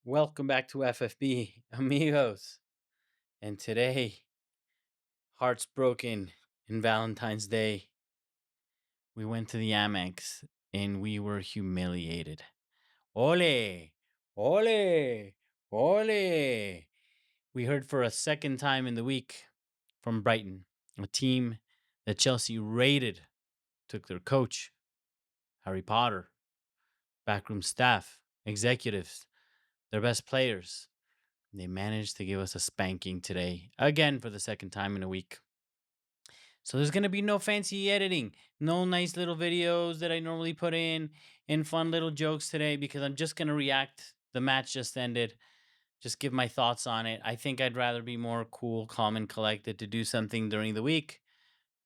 Welcome back to FFB, amigos. And today, hearts broken in Valentine's Day, we went to the AMEX and we were humiliated. Olé, Olé, Olé. We heard for a second time in the week from Brighton, a team that Chelsea raided, took their coach, Harry Potter, backroom staff, executives, their best players. They managed to give us a spanking today, again for the second time in a week. So there's going to be no fancy editing, no nice little videos that I normally put in, and fun little jokes today because I'm just going to react. The match just ended, just give my thoughts on it. I think I'd rather be more cool, calm, and collected to do something during the week.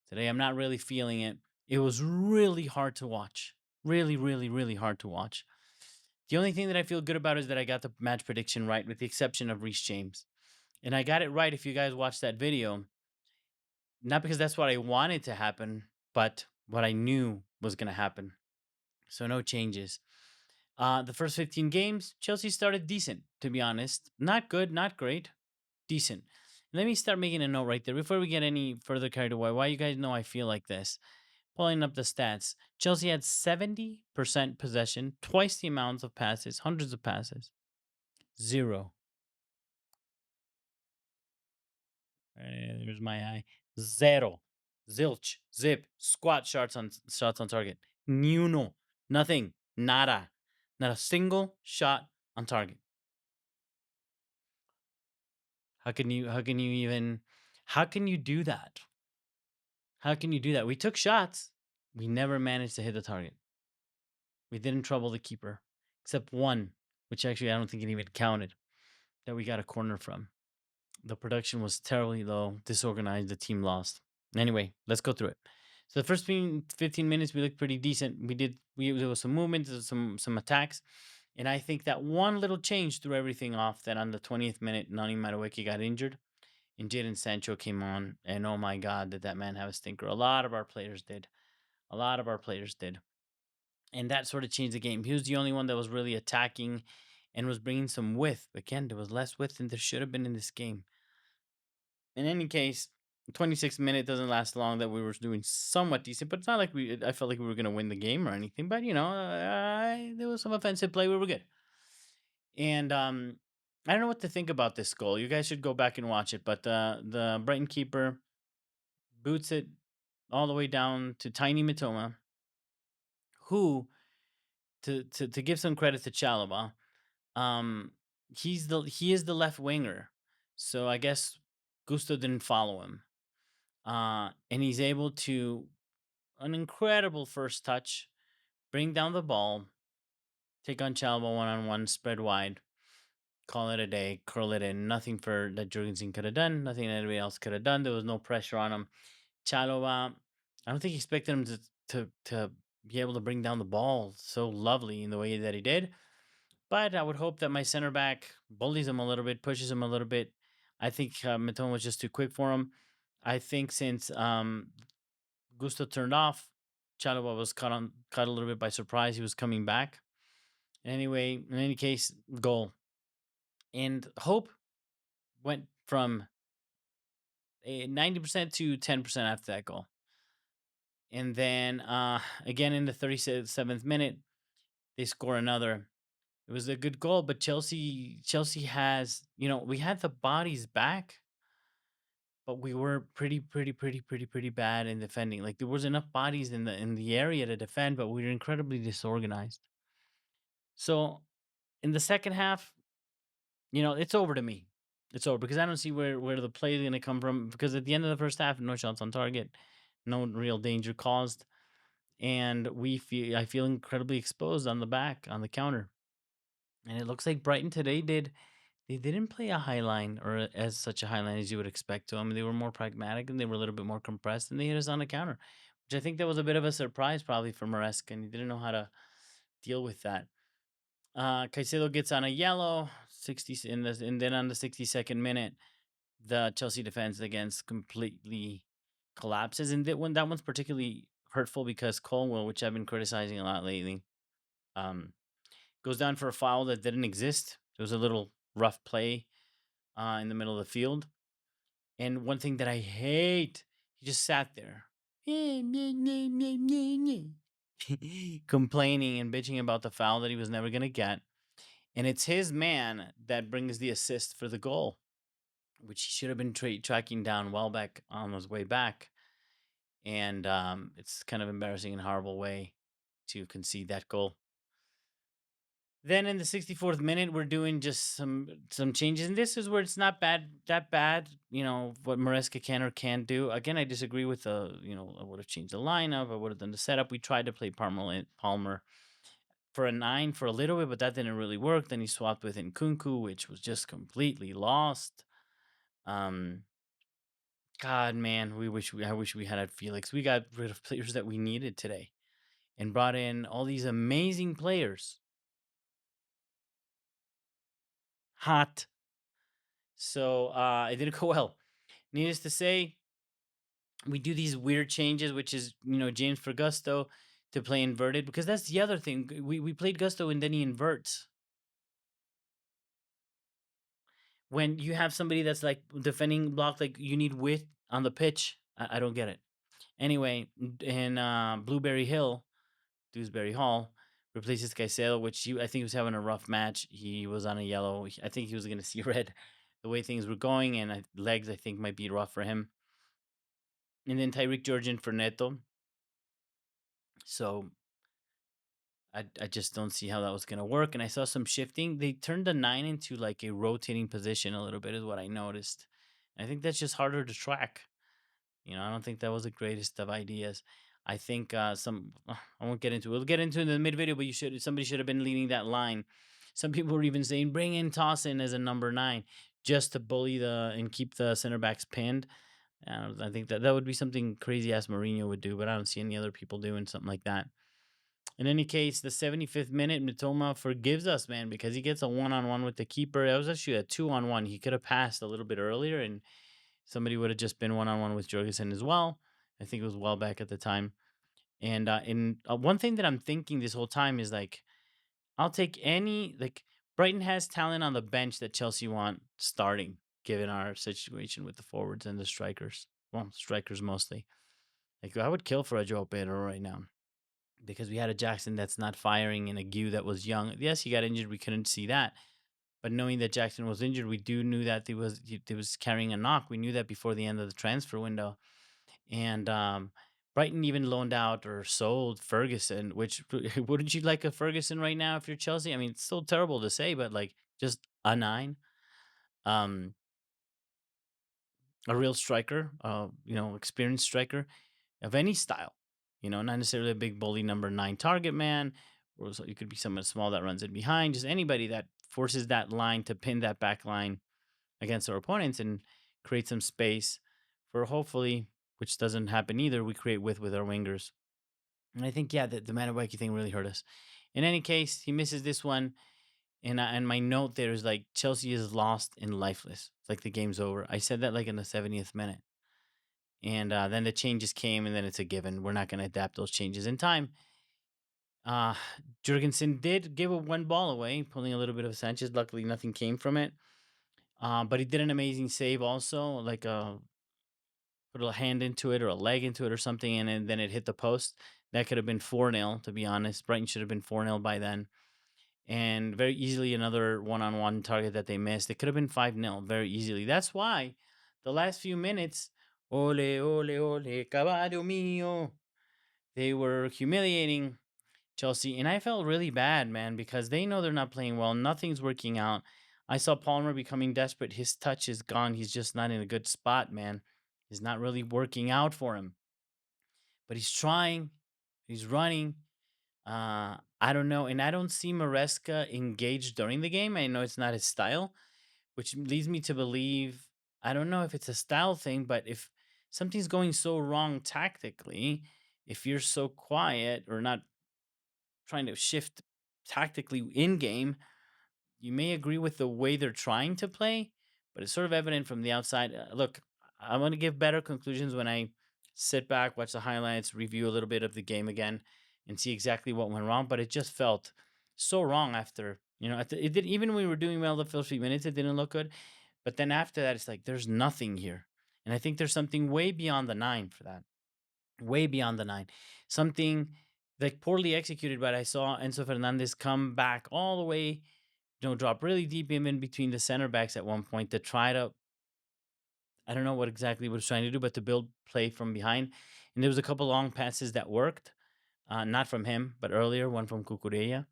Today, I'm not really feeling it. It was really hard to watch. Really, really, really hard to watch. The only thing that I feel good about is that I got the match prediction right, with the exception of Reece James. And I got it right if you guys watched that video. Not because that's what I wanted to happen, but what I knew was going to happen. So no changes. The first 15 games, Chelsea started decent, to be honest. Not good, not great, decent. Let me start making a note right there before we get any further carried away. Why you guys know I feel like this. Pulling up the stats. Chelsea had 70% possession, twice the amount of passes, hundreds of passes. Zero. There's my eye. Zero. Zilch. Zip. Squat shots on target. Nuno. Nothing. Nada. Not a single shot on target. How can you do that? How can you do that? We took shots. We never managed to hit the target. We didn't trouble the keeper. Except one, which actually I don't think it even counted, that we got a corner from. The production was terribly low, disorganized. The team lost. Anyway, let's go through it. So the first 15 minutes, we looked pretty decent. There was some movement, there was some attacks. And I think that one little change threw everything off. That on the 20th minute, Nani Madueke got injured and Jadon Sancho came on. And oh my God, did that man have a stinker. A lot of our players did. A lot of our players did. And that sort of changed the game. He was the only one that was really attacking and was bringing some width. Again, there was less width than there should have been in this game. In any case, 26 minute doesn't last long. That we were doing somewhat decent, but it's not like I felt like we were going to win the game or anything. But there was some offensive play. We were good, and I don't know what to think about this goal. You guys should go back and watch it. But the Brighton keeper boots it all the way down to tiny Mitoma, who to give some credit to Chalobah, um, he is the left winger, so I guess Gusto didn't follow him. And he's able to, an incredible first touch, bring down the ball, take on Chalba one on one, spread wide, call it a day, curl it in. Nothing for that Jurgensen could have done. Nothing anybody else could have done. There was no pressure on him. Chalova, I don't think he expected him to be able to bring down the ball so lovely in the way that he did. But I would hope that my center back bullies him a little bit, pushes him a little bit. I think Mitoma was just too quick for him. I think since Gusto turned off, Chalobah was caught a little bit by surprise. He was coming back. Anyway, in any case, goal. And hope went from a 90% to 10% after that goal. And then again in the 37th minute, they score another. It was a good goal, but Chelsea has, we had the bodies back, but we were pretty bad in defending. Like there was enough bodies in the area to defend, but we were incredibly disorganized. So in the second half, it's over to me. It's over because I don't see where the play is going to come from. Because at the end of the first half, no shots on target, no real danger caused, and I feel incredibly exposed on the back on the counter. And it looks like Brighton today they didn't play a high line or as such a high line as you would expect to them. They were more pragmatic and they were a little bit more compressed and they hit us on the counter, which I think that was a bit of a surprise probably for Maresca, and he didn't know how to deal with that. Caicedo gets on a yellow, 60 and then on the 62nd minute, the Chelsea defense against completely collapses, and that one's particularly hurtful because Colwell, which I've been criticizing a lot lately, um, goes down for a foul that didn't exist. There was a little rough play in the middle of the field. And one thing that I hate, he just sat there complaining and bitching about the foul that he was never going to get. And it's his man that brings the assist for the goal, which he should have been tracking down well back on his way back. And it's kind of embarrassing and horrible way to concede that goal. Then in the 64th minute, we're doing just some changes, and this is where it's not that bad. What Maresca can or can't do. Again, I disagree with the. I would have changed the lineup. I would have done the setup. We tried to play Palmer for a 9 for a little bit, but that didn't really work. Then he swapped with Nkunku, which was just completely lost. Um, God, man, I wish we had had Felix. We got rid of players that we needed today, and brought in all these amazing players. Hot. So it didn't go well. Needless to say, we do these weird changes, which is James for Gusto to play inverted, because that's the other thing. We played Gusto and then he inverts. When you have somebody that's like defending block, like you need width on the pitch. I don't get it. Anyway, in Blueberry Hill, Dewsbury Hall replaces Caicedo, which I think he was having a rough match. He was on a yellow. I think he was going to see red the way things were going, and legs I think might be rough for him. And then Tyreek Georgian for Neto. So I just don't see how that was going to work. And I saw some shifting. They turned the 9 into like a rotating position a little bit, is what I noticed. And I think that's just harder to track. I don't think that was the greatest of ideas. I think I won't get into it. We'll get into it in the mid video, but somebody should have been leading that line. Some people were even saying bring in Tossin as a number 9 just to bully and keep the center backs pinned. I think that would be something crazy ass Mourinho would do, but I don't see any other people doing something like that. In any case, the 75th minute, Mitoma forgives us, man, because he gets a 1-on-1 with the keeper. That was actually a 2-on-1. He could have passed a little bit earlier, and somebody would have just been 1-on-1 with Jorgensen as well. I think it was well back at the time. And one thing that I'm thinking this whole time is like, I'll take Brighton has talent on the bench that Chelsea want starting, given our situation with the forwards and the strikers. Well, strikers mostly. Like, I would kill for a Joe Pedro right now, because we had a Jackson that's not firing and a Gue that was young. Yes, he got injured. We couldn't see that. But knowing that Jackson was injured, we knew that he was carrying a knock. We knew that before the end of the transfer window. And Brighton even loaned out or sold Ferguson, which wouldn't you like a Ferguson right now if you're Chelsea? I mean, it's still terrible to say, but like just a 9. Um, a real striker, experienced striker of any style. Not necessarily a big bully number 9 target man, or so you could be someone small that runs in behind. Just anybody that forces that line to pin that back line against our opponents and create some space for, hopefully, which doesn't happen either, we create with our wingers. And I think, yeah, the Madueke thing really hurt us. In any case, he misses this one. And my note there is like, Chelsea is lost and lifeless. It's like the game's over. I said that like in the 70th minute. And then the changes came, and then it's a given. We're not going to adapt those changes in time. Uh, Jurgensen did give one ball away, pulling a little bit of Sanchez. Luckily, nothing came from it. But he did an amazing save also, like put a hand into it or a leg into it or something, and then it hit the post. That could have been 4-0, to be honest. Brighton should have been 4-0 by then. And very easily another one-on-one target that they missed. It could have been 5-0 very easily. That's why the last few minutes, ole, ole, ole, caballo mío, they were humiliating Chelsea. And I felt really bad, man, because they know they're not playing well. Nothing's working out. I saw Palmer becoming desperate. His touch is gone. He's just not in a good spot, man. It's not really working out for him. But he's trying. He's running. I don't know. And I don't see Maresca engaged during the game. I know it's not his style, which leads me to believe, I don't know if it's a style thing, but if something's going so wrong tactically, if you're so quiet or not trying to shift tactically in game, you may agree with the way they're trying to play, but it's sort of evident from the outside. Look, I'm going to give better conclusions when I sit back, watch the highlights, review a little bit of the game again, and see exactly what went wrong. But it just felt so wrong after It did even when we were doing well the first few minutes, it didn't look good. But then after that, it's like there's nothing here, and I think there's something way beyond the nine for that, way beyond the nine, something like poorly executed. But I saw Enzo Fernandez come back all the way, drop really deep in between the center backs at one point to try to, I don't know what exactly what he was trying to do, but to build play from behind. And there was a couple long passes that worked, not from him, but earlier one from Kukureya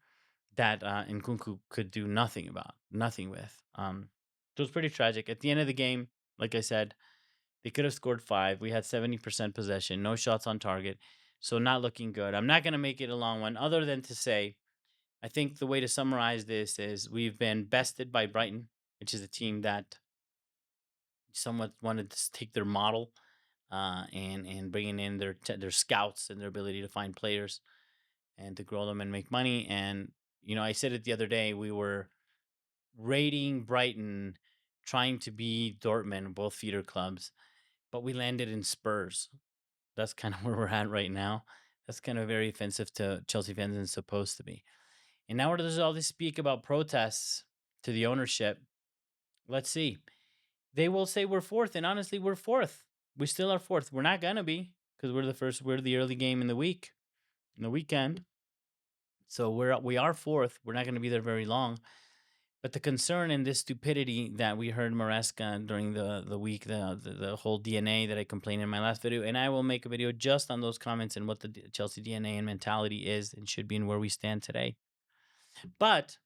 that Nkunku could do nothing about, nothing with. So it was pretty tragic. At the end of the game, like I said, they could have scored five. We had 70% possession, no shots on target. So not looking good. I'm not going to make it a long one, other than to say, I think the way to summarize this is we've been bested by Brighton, which is a team that somewhat wanted to take their model and bringing in their scouts and their ability to find players and to grow them and make money. And I said it the other day. We were rating Brighton, trying to be Dortmund, both feeder clubs, but we landed in Spurs. That's kind of where we're at right now. That's kind of very offensive to Chelsea fans and supposed to be. And now there's all this speak about protests to the ownership. Let's see. They will say we're fourth, and honestly, we're fourth. We still are fourth. We're not gonna be because we're the first. We're the early game in the week, in the weekend. So we are fourth. We're not gonna be there very long. But the concern and this stupidity that we heard Maresca during the week, the whole DNA that I complained in my last video, and I will make a video just on those comments and what the Chelsea DNA and mentality is and should be and where we stand today. But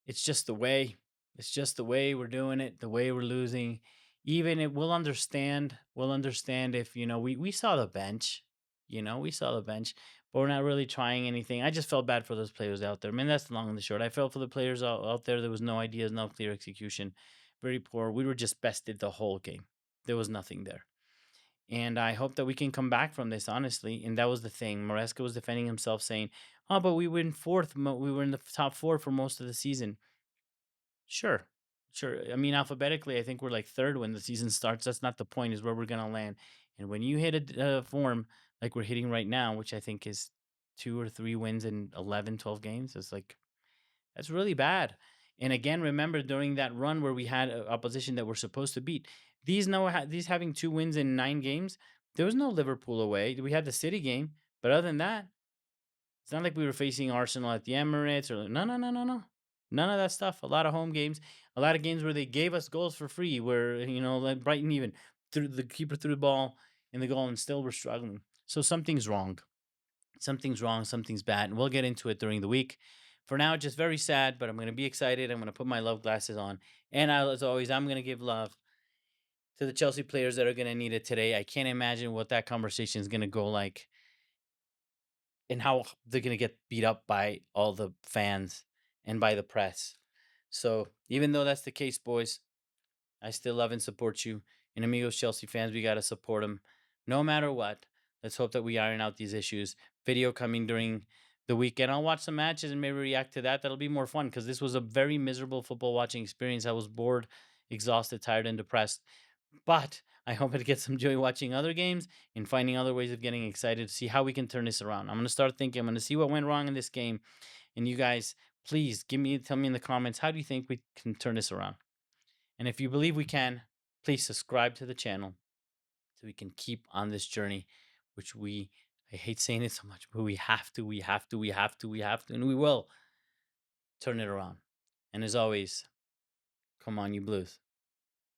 it's just the way. It's just the way we're doing it, the way we're losing. Even it we'll understand. We'll understand if, we saw the bench. We saw the bench, but we're not really trying anything. I just felt bad for those players out there. I mean, that's the long and the short. I felt for the players out there. There was no ideas, no clear execution. Very poor. We were just bested the whole game. There was nothing there. And I hope that we can come back from this, honestly. And that was the thing. Maresca was defending himself, saying, "Oh, but we were in fourth. We were in the top four for most of the season." Sure. Sure. I mean, alphabetically, I think we're like third when the season starts. That's not the point, is where we're going to land. And when you hit a form like we're hitting right now, which I think is 2 or 3 wins in 11, 12 games, it's like, that's really bad. And again, remember during that run where we had a opposition that we're supposed to beat, these having 2 wins in 9 games, there was no Liverpool away. We had the City game, but other than that, it's not like we were facing Arsenal at the Emirates or no, no, no, no, no. None of that stuff. A lot of home games, a lot of games where they gave us goals for free, where, like Brighton even threw the keeper threw the ball in the goal and still we're struggling. So something's wrong. Something's wrong. Something's bad. And we'll get into it during the week. For now, just very sad, but I'm going to be excited. I'm going to put my love glasses on. And as always, I'm going to give love to the Chelsea players that are going to need it today. I can't imagine what that conversation is going to go like and how they're going to get beat up by all the fans and by the press. So, even though that's the case, boys, I still love and support you. And amigos, Chelsea fans, we got to support them no matter what. Let's hope that we iron out these issues. Video coming during the weekend. I'll watch some matches and maybe react to that. That'll be more fun because this was a very miserable football watching experience. I was bored, exhausted, tired, and depressed. But I hope it gets some joy watching other games and finding other ways of getting excited to see how we can turn this around. I'm going to start thinking, I'm going to see what went wrong in this game. And you guys, please tell me in the comments, how do you think we can turn this around? And if you believe we can, please subscribe to the channel so we can keep on this journey, which I hate saying it so much, but we have to, and we will turn it around. And as always, come on, you Blues.